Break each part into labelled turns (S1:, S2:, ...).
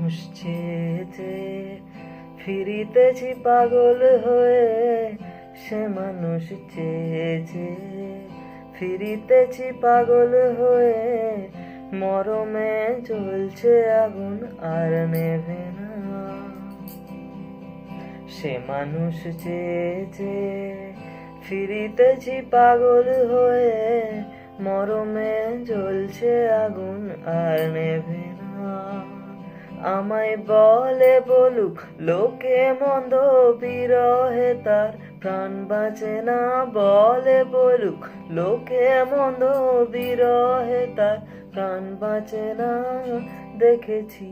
S1: মানুষ চেয়েছে, ফিরিতেছি পাগল হয়ে। সে মানুষ চেয়েছে, ফিরিতেছি পাগল হয়ে। মরমে জ্বলছে আগুন আর নেভে না। সে মানুষ চেয়েছে, ফিরিতেছি পাগল হয়ে। মরমে জ্বলছে আগুন আর নেভে না। আমায় বলে বলুক লোকে মন্দ, বিরহে তার প্রাণ বাঁচে না। বলে বলুক লোকে মন্দ, বিরহে তার প্রাণ বাঁচে না। দেখেছি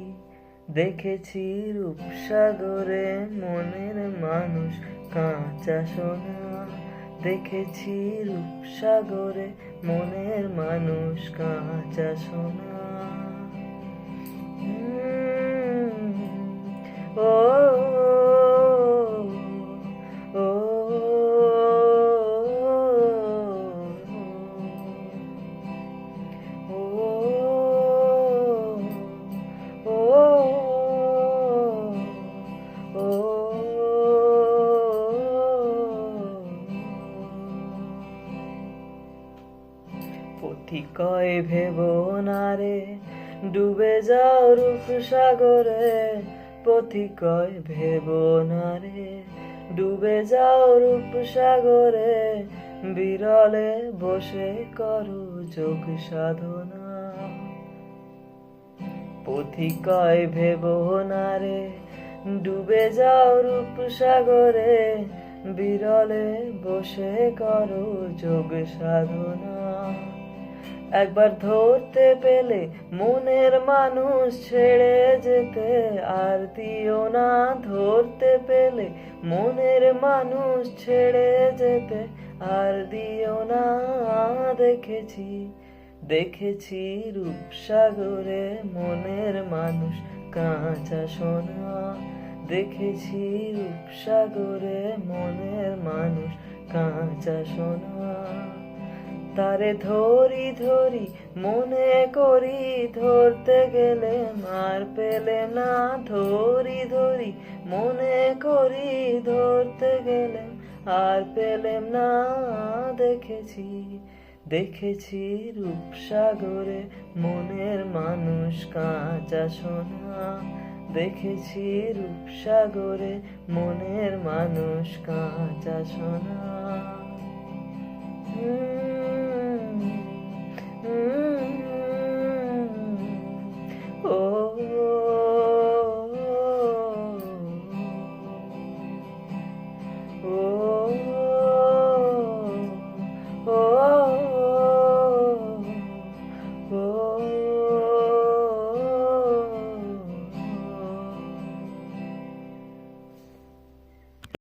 S1: দেখেছি রূপসাগরে মনের মানুষ কাঁচা সোনা। দেখেছি রূপসাগরে মনের মানুষ কাঁচা সোনা। ও ও পথিকয় ভেবো না রে, ডুবে যাও রূপসাগরে। পথিকয় ভেবো না রে, ডুবে যাও রূপসাগরে। বিরলে বসে করো যোগ সাধনা। পথিকয় ভেবো না রে, ডুবে যাও রূপসাগরে। বিরলে বসে করো যোগ সাধনা। একবার ধরতে পেলে মনের মানুষ ছেড়ে যেতে আর দিও না। ধরতে পেলে মনের মানুষ ছেড়ে যেতে আর দিও না। দেখেছি দেখেছি রূপসাগরে মনের মানুষ কাঁচা সোনা। দেখেছি রূপসাগরে মনের মানুষ কাঁচা সোনা। তারে ধরি ধরি মনে করি, ধরতে গেলে মার পেলে না। ধরি ধরি মনে করি, ধরতে গেলে আর পেলেম না। দেখেছি দেখেছি রূপসাগরে মনের মানুষ কাঁচা সোনা। দেখেছি রূপসাগরে মনের মানুষ কাঁচা সোনা।